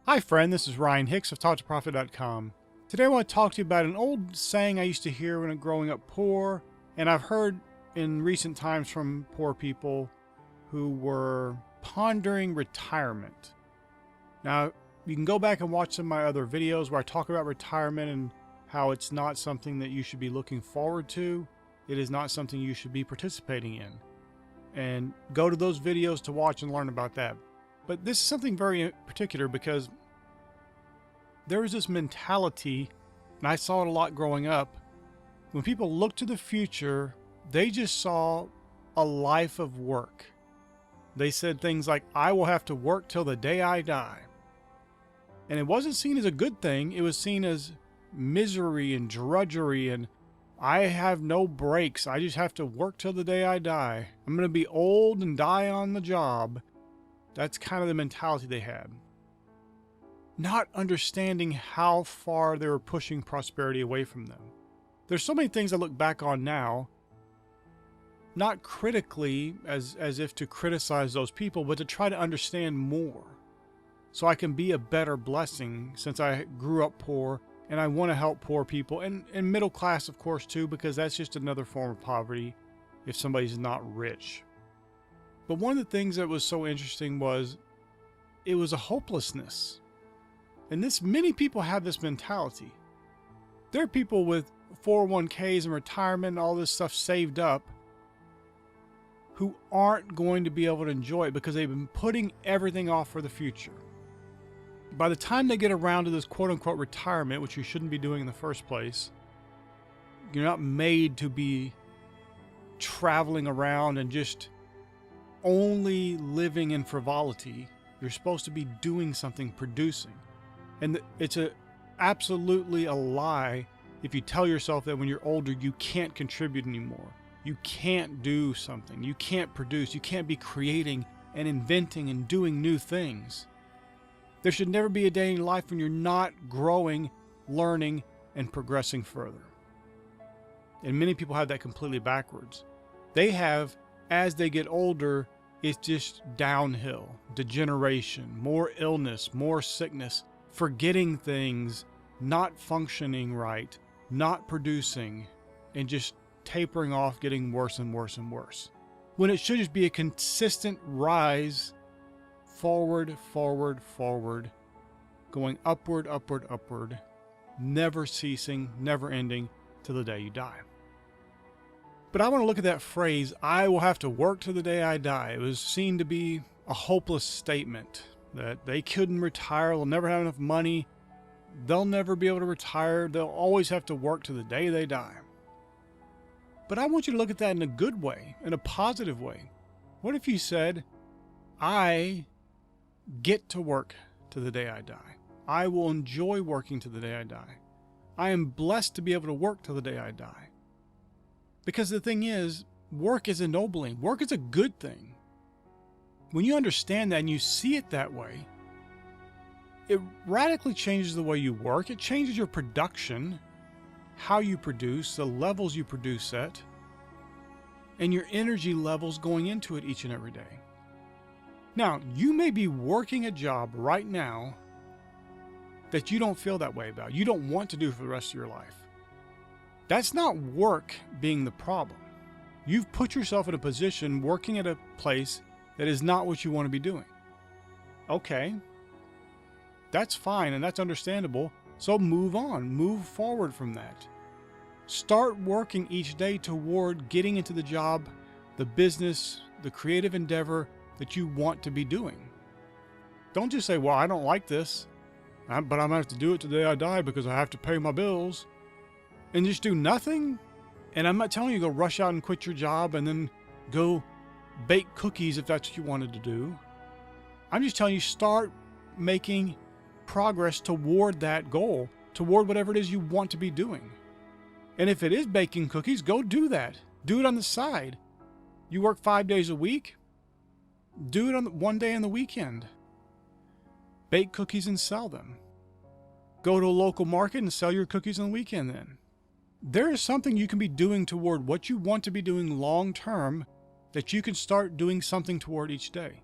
Hi friend, this is Ryan Hicks of TalkToProfit.com. Today I want to talk to you about an old saying I used to hear when growing up poor, and I've heard in recent times from poor people who were pondering retirement. Now, you can go back and watch some of my other videos where I talk about retirement and how it's not something that you should be looking forward to. It is not something you should be participating in. And go to those videos to watch and learn about that. But this is something very particular because there is this mentality, and I saw it a lot growing up, when people look to the future, they just saw a life of work. They said things like, I will have to work till the day I die. And it wasn't seen as a good thing. It was seen as misery and drudgery and I have no breaks. I just have to work till the day I die. I'm going to be old and die on the job. That's kind of the mentality they had. Not understanding how far they were pushing prosperity away from them. There's so many things I look back on now, not critically as if to criticize those people, but to try to understand more so I can be a better blessing since I grew up poor and I want to help poor people and middle class, of course, too, because that's just another form of poverty if somebody's not rich. But one of the things that was so interesting was it was a hopelessness. And many people have this mentality. There are people with 401ks and retirement and all this stuff saved up who aren't going to be able to enjoy it because they've been putting everything off for the future. By the time they get around to this quote-unquote retirement, which you shouldn't be doing in the first place, you're not made to be traveling around and just only living in frivolity. You're supposed to be doing something, producing. And it's absolutely a lie if you tell yourself that when you're older you can't contribute anymore. You can't do something. You can't produce. You can't be creating and inventing and doing new things. There should never be a day in your life when you're not growing, learning, and progressing further. And many people have that completely backwards. They have, as they get older, it's just downhill, degeneration, more illness, more sickness, forgetting things, not functioning right, not producing, and just tapering off, getting worse and worse and worse. When it should just be a consistent rise, forward, forward, forward, going upward, upward, upward, never ceasing, never ending, till the day you die. But I want to look at that phrase, I will have to work till the day I die. It was seen to be a hopeless statement, that they couldn't retire, they'll never have enough money, they'll never be able to retire, they'll always have to work till the day they die. But I want you to look at that in a good way, in a positive way. What if you said, I get to work to the day I die. I will enjoy working to the day I die. I am blessed to be able to work till the day I die. Because the thing is, work is ennobling. Work is a good thing. When you understand that and you see it that way, it radically changes the way you work. It changes your production, how you produce, the levels you produce at, and your energy levels going into it each and every day. Now, you may be working a job right now that you don't feel that way about. You don't want to do for the rest of your life. That's not work being the problem. You've put yourself in a position working at a place that is not what you want to be doing. Okay, that's fine and that's understandable. So move on, move forward from that. Start working each day toward getting into the job, the business, the creative endeavor that you want to be doing. Don't just say, well, I don't like this, but I'm going to have to do it today I die because I have to pay my bills. And just do nothing. And I'm not telling you to go rush out and quit your job and then go bake cookies if that's what you wanted to do. I'm just telling you, start making progress toward that goal, toward whatever it is you want to be doing. And if it is baking cookies, go do that. Do it on the side. You work 5 days a week, do it on one day on the weekend. Bake cookies and sell them. Go to a local market and sell your cookies on the weekend then. There is something you can be doing toward what you want to be doing long term that you can start doing something toward each day.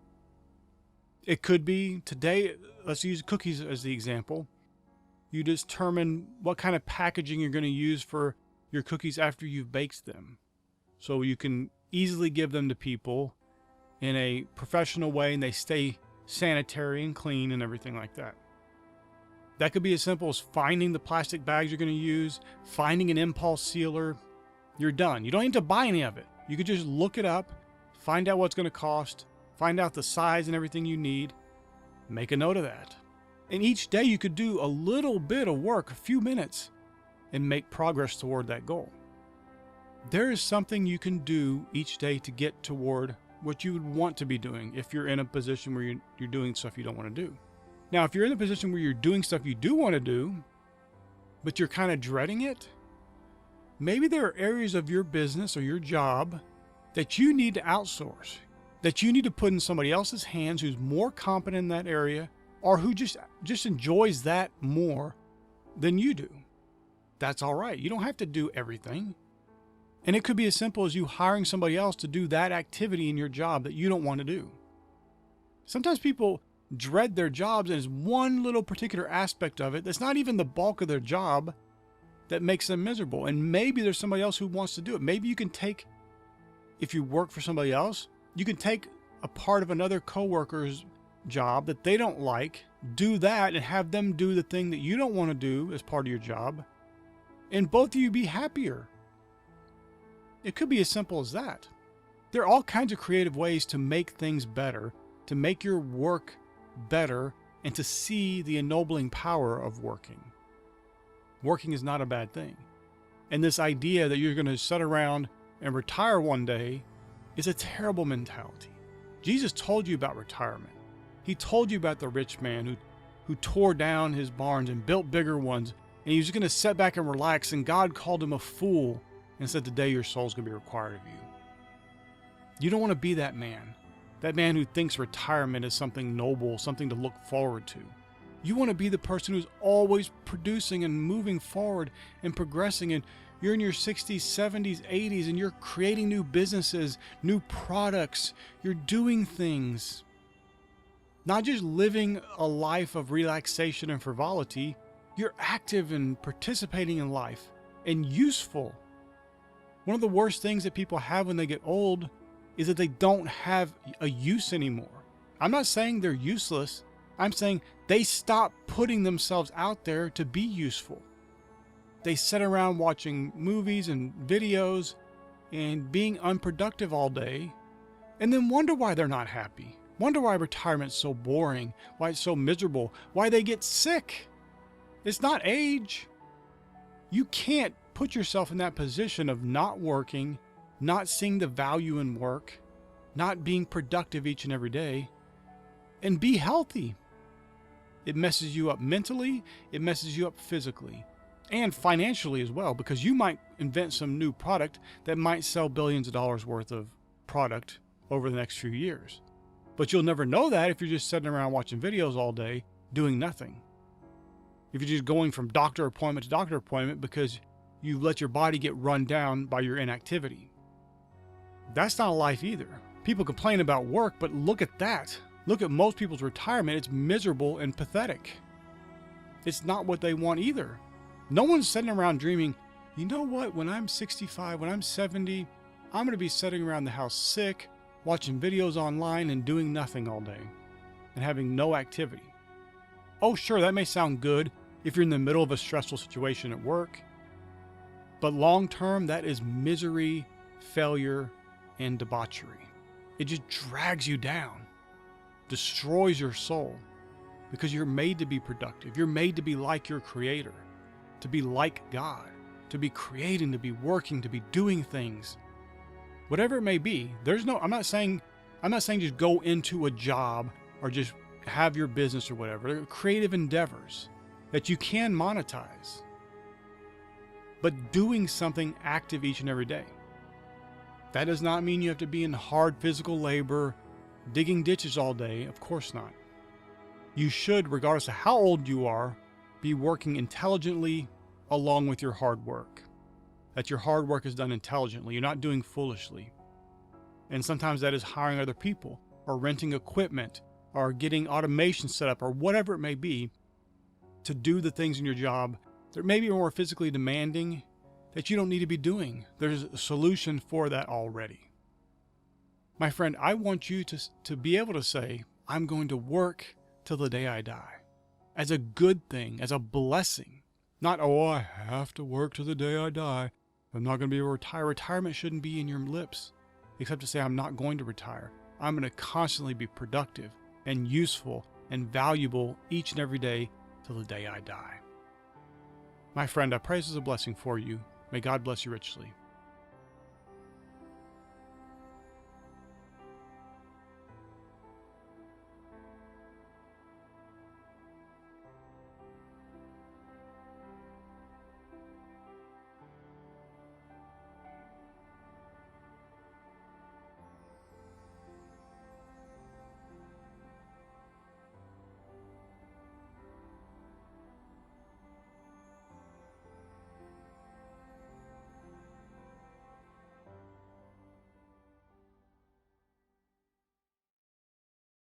It could be today, let's use cookies as the example. You determine what kind of packaging you're going to use for your cookies after you've baked them. So you can easily give them to people in a professional way and they stay sanitary and clean and everything like that. That could be as simple as finding the plastic bags you're going to use, finding an impulse sealer. You're done. You don't need to buy any of it. You could just look it up, find out what's going to cost, find out the size and everything you need, make a note of that. And each day you could do a little bit of work, a few minutes, and make progress toward that goal. There is something you can do each day to get toward what you would want to be doing if you're in a position where you're doing stuff you don't want to do. Now, if you're in a position where you're doing stuff you do want to do, but you're kind of dreading it, maybe there are areas of your business or your job that you need to outsource, that you need to put in somebody else's hands who's more competent in that area or who just enjoys that more than you do. That's all right. You don't have to do everything. And it could be as simple as you hiring somebody else to do that activity in your job that you don't want to do. Sometimes people dread their jobs and it's one little particular aspect of it that's not even the bulk of their job that makes them miserable. And maybe there's somebody else who wants to do it. Maybe you can take, if you work for somebody else, you can take a part of another coworker's job that they don't like, do that and have them do the thing that you don't want to do as part of your job, and both of you be happier. It could be as simple as that. There are all kinds of creative ways to make things better, to make your work better, and to see the ennobling power of working. Working is not a bad thing. And this idea that you're going to sit around and retire one day is a terrible mentality. Jesus told you about retirement. He told you about the rich man who tore down his barns and built bigger ones, and he was going to sit back and relax, and God called him a fool and said, today your soul's going to be required of you. You don't want to be that man who thinks retirement is something noble, something to look forward to. You want to be the person who's always producing and moving forward and progressing, and you're in your 60s, 70s, 80s, and you're creating new businesses, new products, you're doing things. Not just living a life of relaxation and frivolity, you're active and participating in life and useful. One of the worst things that people have when they get old is that they don't have a use anymore. I'm not saying they're useless. I'm saying they stop putting themselves out there to be useful. They sit around watching movies and videos and being unproductive all day, and then wonder why they're not happy. Wonder why retirement's so boring, why it's so miserable, why they get sick. It's not age. You can't put yourself in that position of not working, not seeing the value in work, not being productive each and every day, and be healthy. It messes you up mentally, it messes you up physically, and financially as well, because you might invent some new product that might sell billions of dollars worth of product over the next few years. But you'll never know that if you're just sitting around watching videos all day, doing nothing. If you're just going from doctor appointment to doctor appointment because you let your body get run down by your inactivity. That's not a life either. People complain about work, but look at that. Look at most people's retirement. It's miserable and pathetic. It's not what they want either. No one's sitting around dreaming, you know what, when I'm 65, when I'm 70, I'm going to be sitting around the house sick, watching videos online and doing nothing all day and having no activity. Oh, sure, that may sound good if you're in the middle of a stressful situation at work, but long term, that is misery, failure, and debauchery. It just drags you down, destroys your soul, because you're made to be productive. You're made to be like your Creator, to be like God, to be creating, to be working, to be doing things. Whatever it may be, I'm not saying just go into a job or just have your business or whatever. They're creative endeavors that you can monetize, but doing something active each and every day. That does not mean you have to be in hard physical labor, digging ditches all day. Of course not. You should, regardless of how old you are, be working intelligently along with your hard work. That your hard work is done intelligently. You're not doing foolishly. And sometimes that is hiring other people or renting equipment or getting automation set up or whatever it may be to do the things in your job that may be more physically demanding that you don't need to be doing. There's a solution for that already. My friend, I want you to be able to say, I'm going to work till the day I die, as a good thing, as a blessing. Not, oh, I have to work till the day I die. I'm not going to be able to retire. Retirement shouldn't be in your lips, except to say I'm not going to retire. I'm going to constantly be productive and useful and valuable each and every day till the day I die. My friend, I pray this is a blessing for you. May God bless you richly.